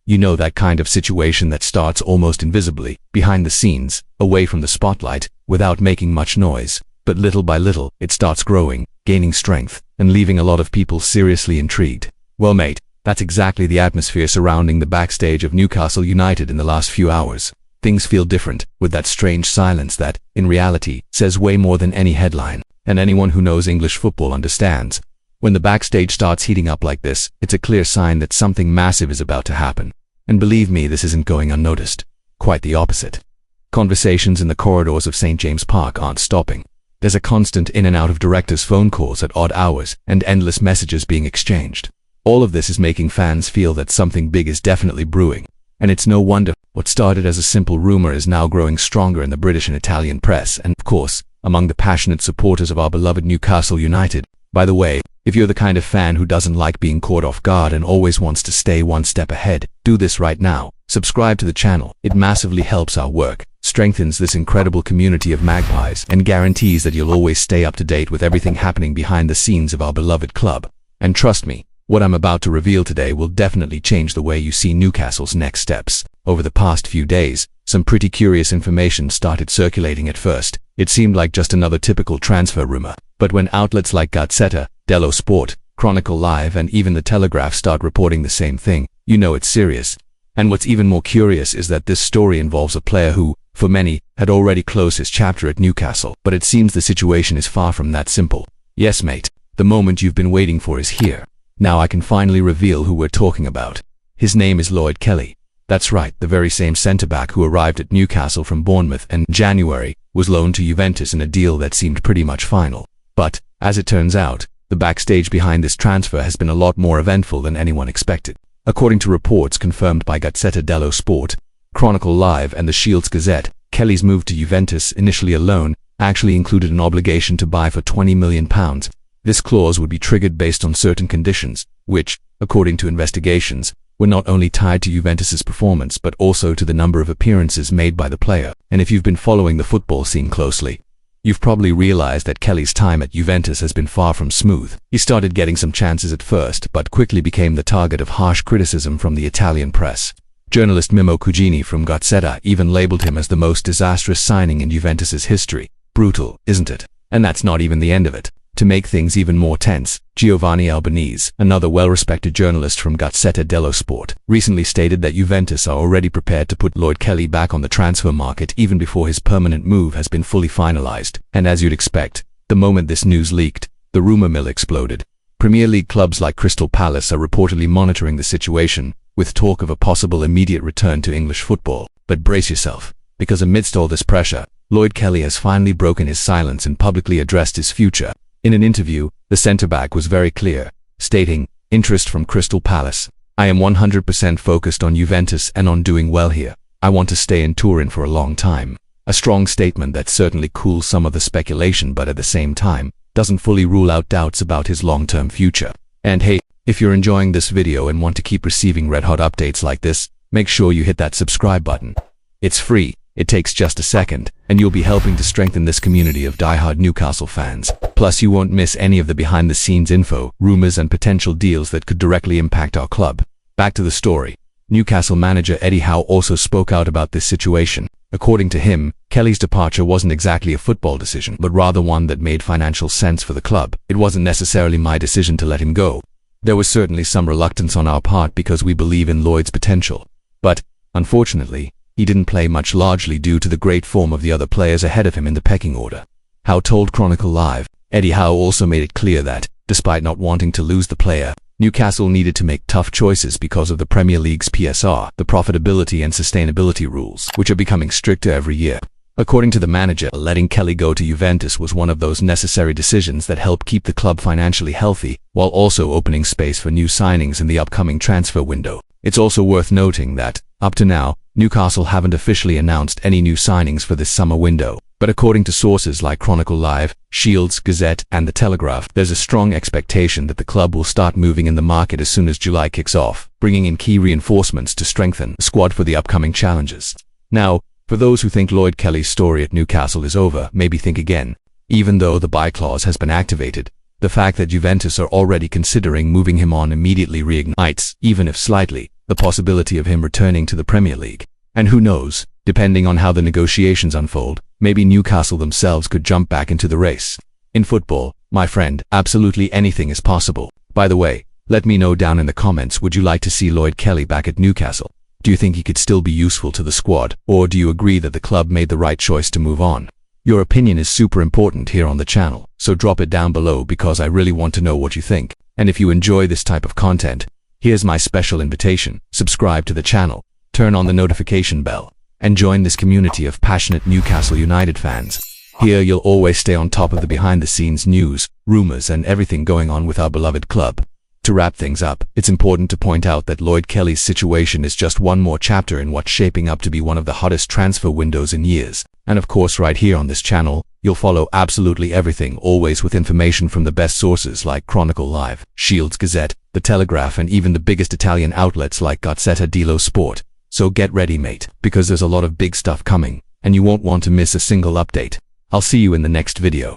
You know, that kind of situation that starts almost invisibly, behind the scenes, away from the spotlight, without making much noise. But little by little, it starts growing, gaining strength, and leaving a lot of people seriously intrigued. Well, mate, that's exactly the atmosphere surrounding the backstage of Newcastle United in the last few hours. Things feel different, with that strange silence that, in reality, says way more than any headline. And anyone who knows English football understands. When the backstage starts heating up like this, it's a clear sign that something massive is about to happen. And believe me, this isn't going unnoticed. Quite the opposite. Conversations in the corridors of St. James Park aren't stopping. There's a constant in and out of directors' phone calls at odd hours and endless messages being exchanged. All of this is making fans feel that something big is definitely brewing. And it's no wonder what started as a simple rumor is now growing stronger in the British and Italian press and, of course, among the passionate supporters of our beloved Newcastle United. By the way, if you're the kind of fan who doesn't like being caught off guard and always wants to stay one step ahead, do this right now. Subscribe to the channel. It massively helps our work, strengthens this incredible community of magpies, and guarantees that you'll always stay up to date with everything happening behind the scenes of our beloved club. And trust me, what I'm about to reveal today will definitely change the way you see Newcastle's next steps. Over the past few days, some pretty curious information started circulating at first. It seemed like just another typical transfer rumor. But when outlets like Gazzetta dello Sport, Chronicle Live, and even The Telegraph start reporting the same thing, you know it's serious. And what's even more curious is that this story involves a player who, for many, had already closed his chapter at Newcastle. But it seems the situation is far from that simple. Yes, mate, the moment you've been waiting for is here. Now I can finally reveal who we're talking about. His name is Lloyd Kelly. That's right, the very same centre-back who arrived at Newcastle from Bournemouth in January, was loaned to Juventus in a deal that seemed pretty much final. But, as it turns out, the backstage behind this transfer has been a lot more eventful than anyone expected. According to reports confirmed by Gazzetta dello Sport, Chronicle Live, and the Shields Gazette, Kelly's move to Juventus, initially a loan, actually included an obligation to buy for £20 million. This clause would be triggered based on certain conditions, which, according to investigations, were not only tied to Juventus's performance but also to the number of appearances made by the player. And if you've been following the football scene closely, you've probably realized that Kelly's time at Juventus has been far from smooth. He started getting some chances at first, but quickly became the target of harsh criticism from the Italian press. Journalist Mimmo Cugini from Gazzetta even labeled him as the most disastrous signing in Juventus's history. Brutal, isn't it? And that's not even the end of it. To make things even more tense, Giovanni Albanese, another well-respected journalist from Gazzetta dello Sport, recently stated that Juventus are already prepared to put Lloyd Kelly back on the transfer market even before his permanent move has been fully finalized. And as you'd expect, the moment this news leaked, the rumor mill exploded. Premier League clubs like Crystal Palace are reportedly monitoring the situation, with talk of a possible immediate return to English football. But brace yourself, because amidst all this pressure, Lloyd Kelly has finally broken his silence and publicly addressed his future. In an interview, the centre-back was very clear, stating, "Interest from Crystal Palace. I am 100% focused on Juventus and on doing well here. I want to stay in Turin for a long time." A strong statement that certainly cools some of the speculation, but at the same time, doesn't fully rule out doubts about his long-term future. And hey, if you're enjoying this video and want to keep receiving red-hot updates like this, make sure you hit that subscribe button. It's free. It takes just a second, and you'll be helping to strengthen this community of die-hard Newcastle fans. Plus, you won't miss any of the behind-the-scenes info, rumors, and potential deals that could directly impact our club. Back to the story. Newcastle manager Eddie Howe also spoke out about this situation. According to him, Kelly's departure wasn't exactly a football decision, but rather one that made financial sense for the club. "It wasn't necessarily my decision to let him go. There was certainly some reluctance on our part because we believe in Lloyd's potential. But, unfortunately, he didn't play much, largely due to the great form of the other players ahead of him in the pecking order." Howe told Chronicle Live. Eddie Howe also made it clear that, despite not wanting to lose the player, Newcastle needed to make tough choices because of the Premier League's PSR, the profitability and sustainability rules, which are becoming stricter every year. According to the manager, letting Kelly go to Juventus was one of those necessary decisions that help keep the club financially healthy, while also opening space for new signings in the upcoming transfer window. It's also worth noting that, up to now, Newcastle haven't officially announced any new signings for this summer window. But according to sources like Chronicle Live, Shields, Gazette, and The Telegraph, there's a strong expectation that the club will start moving in the market as soon as July kicks off, bringing in key reinforcements to strengthen the squad for the upcoming challenges. Now, for those who think Lloyd Kelly's story at Newcastle is over, maybe think again. Even though the buy clause has been activated, the fact that Juventus are already considering moving him on immediately reignites, even if slightly, the possibility of him returning to the Premier League. And who knows, depending on how the negotiations unfold, maybe Newcastle themselves could jump back into the race. In football, my friend, absolutely anything is possible. By the way, let me know down in the comments, would you like to see Lloyd Kelly back at Newcastle? Do you think he could still be useful to the squad, or do you agree that the club made the right choice to move on? Your opinion is super important here on the channel, so drop it down below because I really want to know what you think. And if you enjoy this type of content, here's my special invitation: subscribe to the channel, turn on the notification bell, and join this community of passionate Newcastle United fans. Here you'll always stay on top of the behind-the-scenes news, rumours and everything going on with our beloved club. To wrap things up, it's important to point out that Lloyd Kelly's situation is just one more chapter in what's shaping up to be one of the hottest transfer windows in years. And of course, right here on this channel, you'll follow absolutely everything, always with information from the best sources like Chronicle Live, Shields Gazette, The Telegraph, and even the biggest Italian outlets like Gazzetta dello Sport. So get ready, mate, because there's a lot of big stuff coming, and you won't want to miss a single update. I'll see you in the next video.